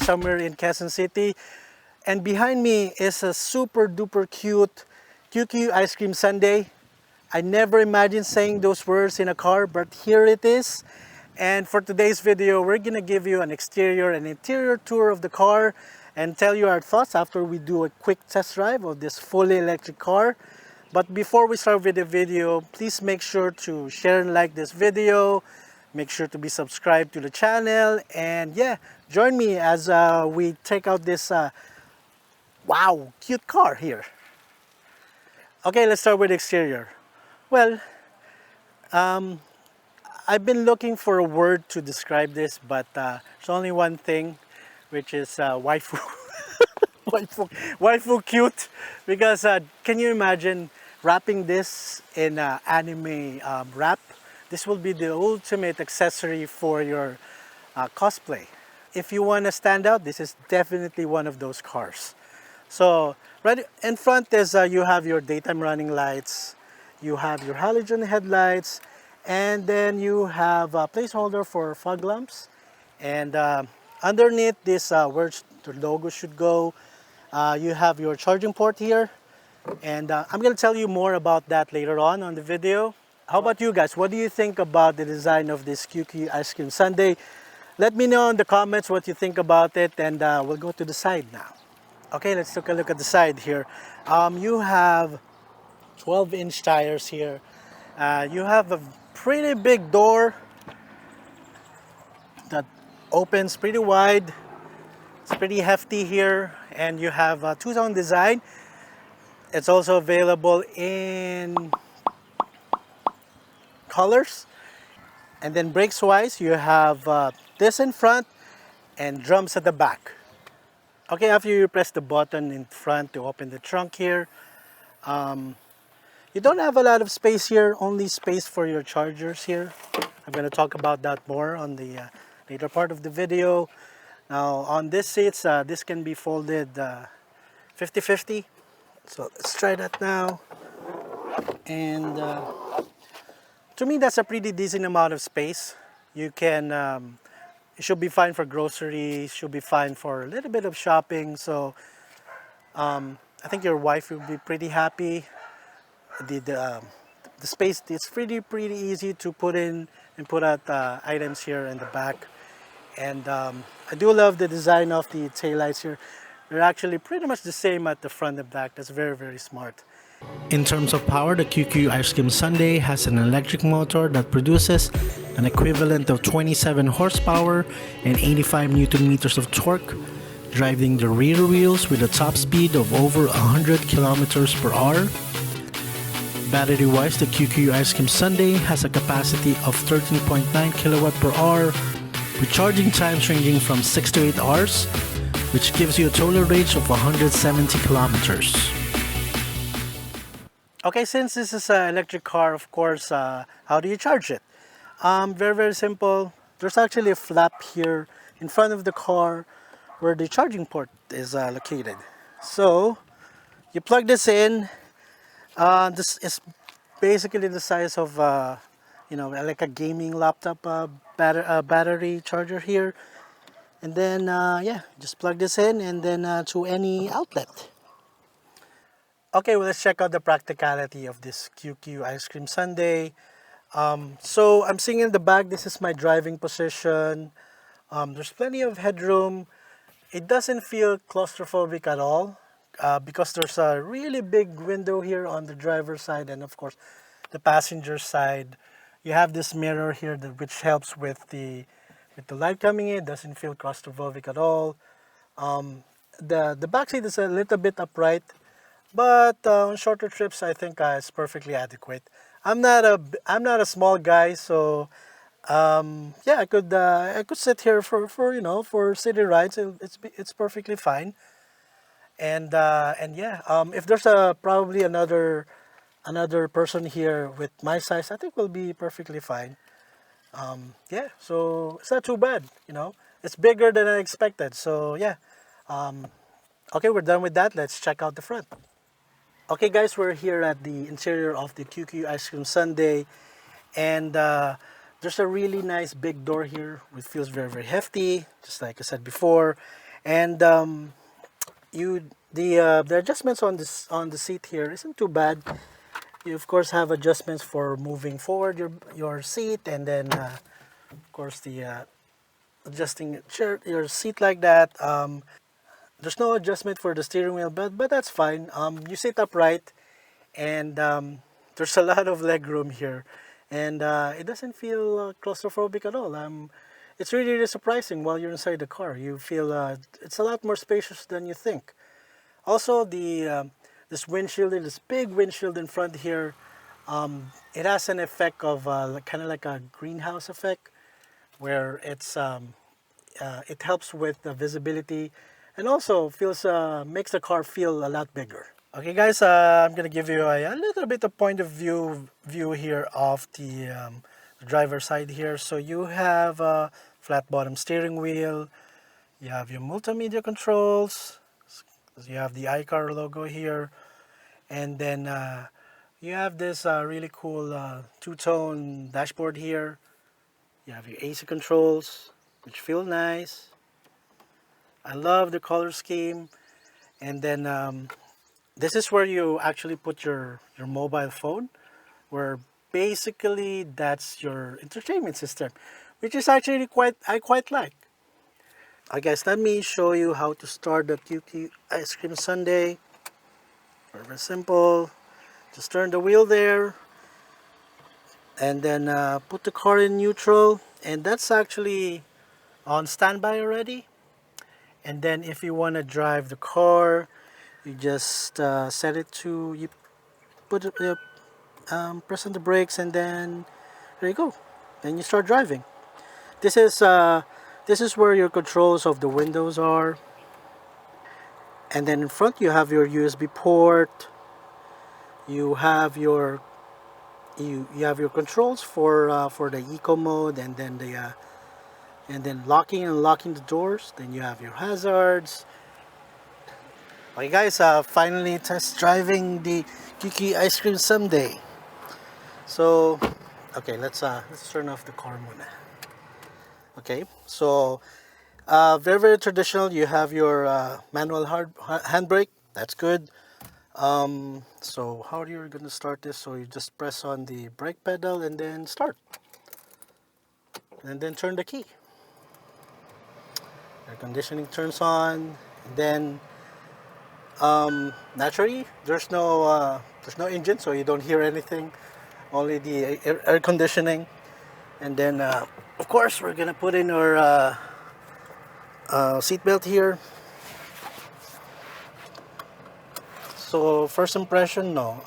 somewhere in Quezon City. And behind me is a super duper cute QQ Ice Cream Sundae. I never imagined saying those words in a car, but here it is. And for today's video, we're gonna give you an exterior and interior tour of the car and tell you our thoughts after we do a quick test drive of this fully electric car. But before we start with the video, please make sure to share and like this video. Make sure to be subscribed to the channel. And yeah, join me as we take out this wow, cute car here. Okay, let's start with the exterior. Well, I've been looking for a word to describe this, but there's only one thing, which is waifu. waifu cute. Because can you imagine wrapping this in anime wrap? This will be the ultimate accessory for your cosplay. If you want to stand out, this is definitely one of those cars. So right in front is you have your daytime running lights, you have your halogen headlights, and then you have a placeholder for fog lamps. And underneath this, where the logo should go, you have your charging port here. And I'm going to tell you more about that later on the video. How about you guys? What do you think about the design of this QQ Ice Cream Sundae? Let me know in the comments what you think about it, and we'll go to the side now. Okay, let's take a look at the side here. You have 12-inch tires here. You have a pretty big door that opens pretty wide. It's pretty hefty here, and you have a two-tone design. It's also available in colors. And then brakes wise, you have this in front and drums at the back. Okay, after you press the button in front to open the trunk here, you don't have a lot of space here, only space for your chargers here. I'm going to talk about that more on the later part of the video. Now on this seats, this can be folded 50-50. So let's try that now. And to me, that's a pretty decent amount of space. You can it should be fine for groceries, should be fine for a little bit of shopping. So I think your wife will be pretty happy. The space, it's pretty easy to put in and put out items here in the back. And I do love the design of the taillights here. They're actually pretty much the same at the front and back. That's very smart. In terms of power, the QQ Ice Cream Sundae has an electric motor that produces an equivalent of 27 horsepower and 85 Newton meters of torque, driving the rear wheels with a top speed of over 100 kilometers per hour. Battery-wise, the QQ Ice Cream Sundae has a capacity of 13.9 kilowatt per hour, with charging times ranging from 6 to 8 hours, which gives you a total range of 170 kilometers. Okay, since this is an electric car, of course, how do you charge it? Very simple. There's actually a flap here in front of the car where the charging port is located. So you plug this in. This is basically the size of you know, like a gaming laptop battery charger here. And then yeah, just plug this in and then to any outlet. Okay, well, let's check out the practicality of this QQ Ice Cream Sundae. So I'm seeing in the back, this is my driving position. There's plenty of headroom. It doesn't feel claustrophobic at all because there's a really big window here on the driver's side and of course the passenger side. You have this mirror here which helps with the light coming in. It doesn't feel claustrophobic at all. The back seat is a little bit upright. But on shorter trips, I think it's perfectly adequate. I'm not a small guy, so yeah, I could sit here for you know, for city rides. It's perfectly fine. And yeah, if there's probably another person here with my size, I think we'll be perfectly fine. Yeah, so it's not too bad. You know, it's bigger than I expected. So yeah, okay, we're done with that. Let's check out the front. Okay guys, we're here at the interior of the QQ Ice Cream Sundae, and there's a really nice big door here which feels very hefty, just like I said before. And the adjustments on this on the seat here isn't too bad. You of course have adjustments for moving forward your seat, and then of course the adjusting your seat like that. There's no adjustment for the steering wheel, but that's fine. You sit upright, and there's a lot of leg room here, and it doesn't feel claustrophobic at all. It's really, really surprising while you're inside the car. You feel it's a lot more spacious than you think. Also, this windshield, this big windshield in front here, it has an effect of kind of like a greenhouse effect, where it helps with the visibility, and also feels makes the car feel a lot bigger. Okay, guys, I'm gonna give you a little bit of point of view here of the driver's side here. So you have a flat bottom steering wheel. You have your multimedia controls. You have the iCar logo here, and then you have this really cool two-tone dashboard here. You have your AC controls, which feel nice. I love the color scheme. And then this is where you actually put your mobile phone, where basically that's your entertainment system, which is actually I quite like. I guess let me show you how to start the QQ Ice Cream Sundae. Very simple. Just turn the wheel there, and then put the car in neutral, and that's actually on standby already. And then if you want to drive the car, you just set it to, you put it, press on the brakes, and then there you go. Then you start driving. This is where your controls of the windows are. And then in front you have your USB port. You have your you have your controls for the eco mode, and then locking and unlocking the doors. Then you have your hazards. Okay, guys, finally test driving the QQ Ice Cream Sundae. So, okay, let's turn off the car muna. Okay, so very, very traditional. You have your manual handbrake. That's good. So how are you going to start this? So you just press on the brake pedal and then start, and then turn the key. Air conditioning turns on, and then naturally there's no engine, so you don't hear anything, only the air conditioning. And then of course we're gonna put in our seatbelt here. So first impression, no.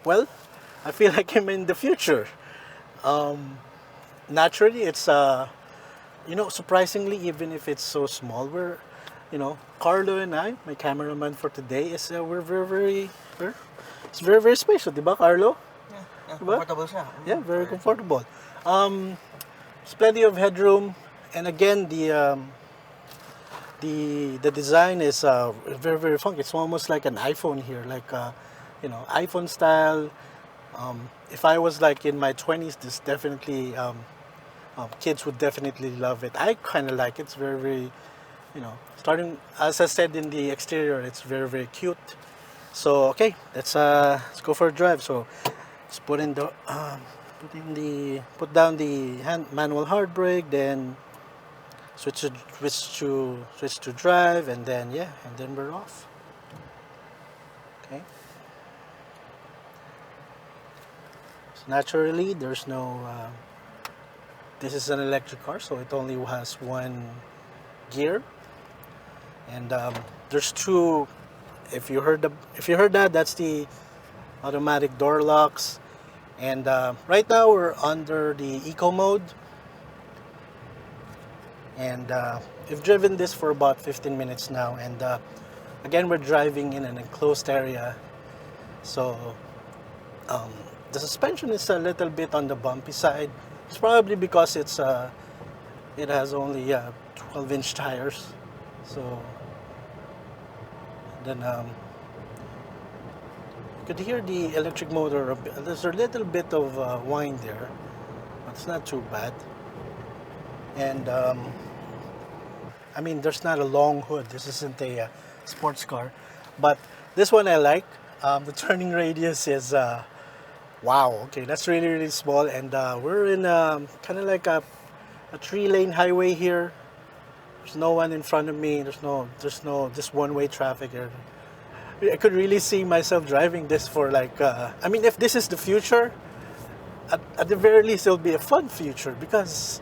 Well, I feel like I'm in the future. Naturally, it's surprisingly, even if it's so small, Carlo and I, my cameraman for today, is it's very, very spacious, diba, Carlo? Yeah, Diba? comfortable siya. Yeah, very comfortable. There's plenty of headroom, and again, the design is very, very funky. It's almost like an iPhone here, like iPhone style. If I was like in my 20s, this definitely kids would definitely love it. I kind of like it. It's very, very, starting, as I said, in the exterior, it's very, very cute. So okay, let's go for a drive. So let's put down the manual hard brake, then switch to drive, and then we're off. Okay. So naturally, there's no. This is an electric car, so it only has one gear, and there's two. If you heard that, that's the automatic door locks. And right now we're under the eco mode, and we've driven this for about 15 minutes now, and again we're driving in an enclosed area, so the suspension is a little bit on the bumpy side. It's probably because it has only 12-inch tires. So then you could hear the electric motor. There's a little bit of whine there, but it's not too bad. And I mean, there's not a long hood. This isn't a sports car, but this one I like. The turning radius is wow. Okay, that's really really small, and we're in kind of like a three-lane highway here. There's no one in front of me. There's no just one-way traffic here. I could really see myself driving this for like. I mean, if this is the future, at the very least, it'll be a fun future because,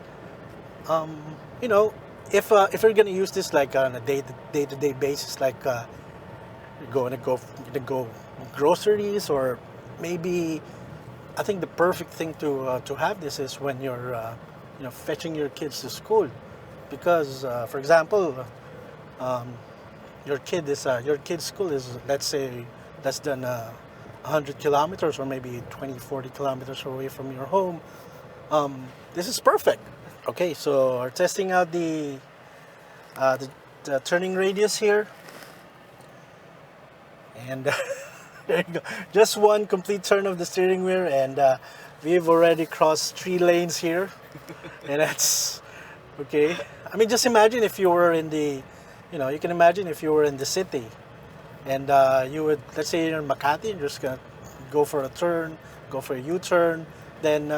you know, if you're gonna use this like on a day-to-day basis, like you're gonna go groceries, or maybe I think the perfect thing to have this is when you're fetching your kids to school, because for example, your kid's school is, let's say, less than 100 kilometers, or maybe 20-40 kilometers away from your home. This is perfect. Okay, so we're testing out the turning radius here, and there you go. Just one complete turn of the steering wheel, and we've already crossed 3 lanes here, and that's okay. I mean, just imagine if you were in the, you can imagine if you were in the city, and you would, let's say you're in Makati, and you're just gonna go for a turn, go for a U-turn, then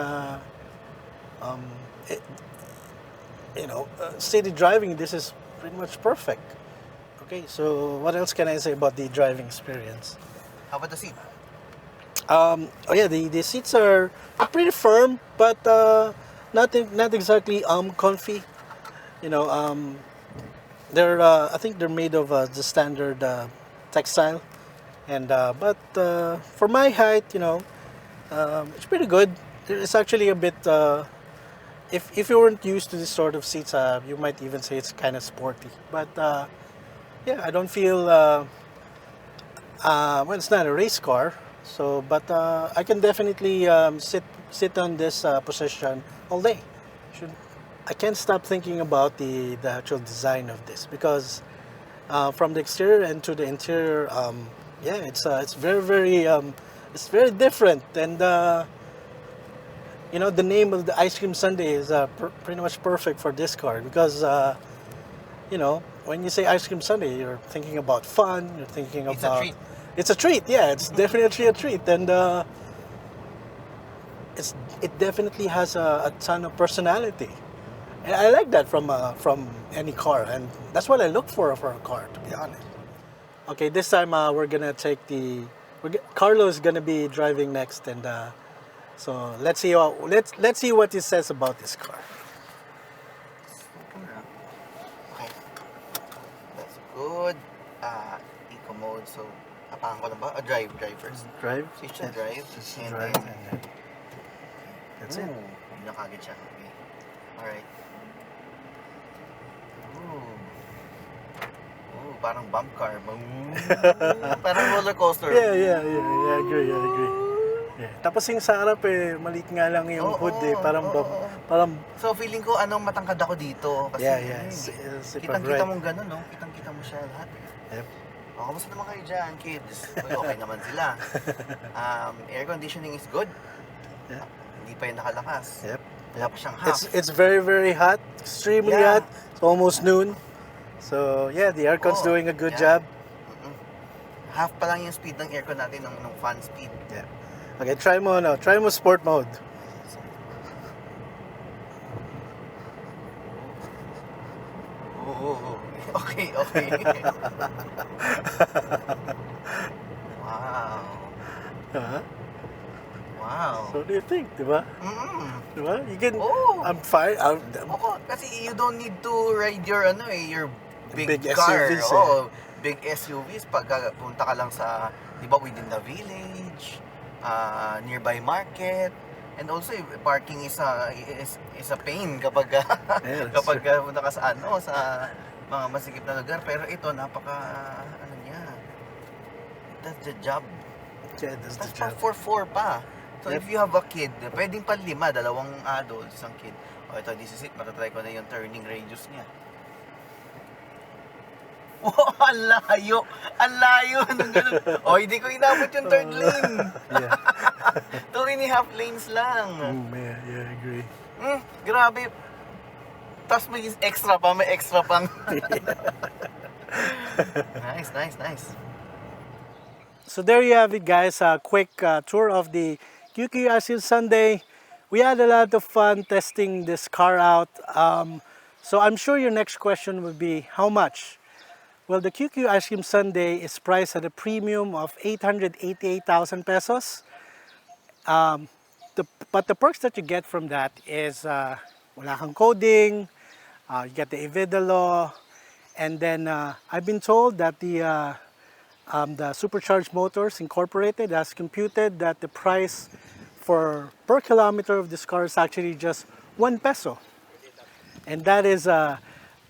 it, city driving, this is pretty much perfect. Okay, so what else can I say about the driving experience? How about the seat? Oh yeah, the seats are pretty firm, but not exactly comfy. They're I think they're made of the standard textile, and but for my height, it's pretty good. It's actually a bit. If you weren't used to this sort of seats, you might even say it's kind of sporty. But yeah, I don't feel. Well, it's not a race car, so but I can definitely sit on this position all day. Should I can't stop thinking about the actual design of this, because from the exterior and to the interior, yeah, it's very very it's very different, and the name of the ice cream sundae is pretty much perfect for this car, because when you say ice cream sundae, you're thinking about fun. You're thinking It's about a treat. it's a treat. Yeah, it's definitely a treat, and it definitely has a ton of personality. And I like that from any car, and that's what I look for a car, to be honest. Okay, this time we're gonna take Carlo is gonna be driving next, and so let's see what he says about this car. Okay. That's good. Eco mode. So, apakan ko lang ba? Drive first. Drive. So, you should drive. Just And drive, then, and then that's it. Hindi na kagad siya. Okay. Alright. Ooh, parang bump car. Parang roller coaster. Yeah. I agree. Yeah. Tapos yung sa harap maliit nga lang yung hood Oo. parang So, feeling ko, matangkad ako dito. Kasi, yeah. kitang-kita mong gano'n, no? Kitang-kita mo siya lahat. Yep. Kamusta naman kayo dyan, kids? Okay naman sila. Air conditioning is good. Yeah. Hindi pa yung nakalakas. Yep. Wala pa siyang half. It's very very hot, extremely Yeah. hot. It's almost noon. So yeah, the aircon's doing a good job. Half pa lang yung speed ng aircon natin, ng fan speed. Yeah. Okay, try mo sport mode. Oo. Okay. Wow. Uh-huh. Wow. So what do you think, di ba? Di ba? You can. Oh. I'm fine. Ako, kasi you don't need to ride your your big car. SUVs, Big SUVs pag punta ka lang sa, di ba, within the village, nearby market. And also, parking is a pain kapag kapag punta ka sa sa mga masikip na lugar. Pero ito, niya. It does the job. Yeah, that's the Tapos job. for 4 pa. So Yep. if you have a kid, pwedeng pa 5, 2 adults, isang kid. Ito, this is it. Matatry ko na yung turning radius niya. Oh, ang layo! Ang layo! Nung ganun. Hindi ko inabot yung third lane. Yeah. 2.5 lanes lang. Yeah, I agree. Grabe. Tapos may extra pa, may extra pang. Nice, nice, nice. So there you have it, guys. A quick tour of the QQ Ice Cream Sundae. We had a lot of fun testing this car out. So I'm sure your next question would be, how much? Well, the QQ Ice Cream Sundae is priced at a premium of 888,000 pesos. But the perks that you get from that is wala kang coding, you get the Evida law, and then I've been told that the Supercharged Motors Incorporated has computed that the price for per kilometer of this car is actually just 1 peso. And that is a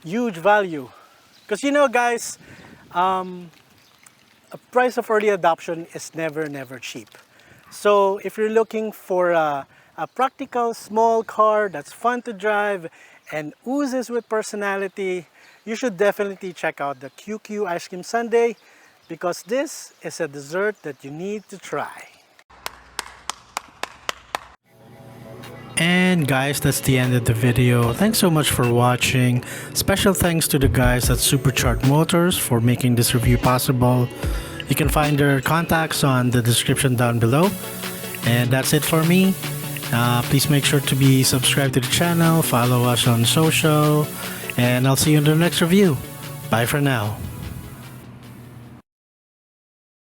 huge value. Because you know, guys, a price of early adoption is never cheap. So if you're looking for a practical small car that's fun to drive and oozes with personality, you should definitely check out the QQ Ice Cream Sundae, because this is a dessert that you need to try. And guys, that's the end of the video. Thanks so much for watching. Special thanks to the guys at Supercharged Motors for making this review possible. You can find their contacts on the description down below. And that's it for me. Please make sure to be subscribed to the channel, follow us on social, and I'll see you in the next review. Bye for now.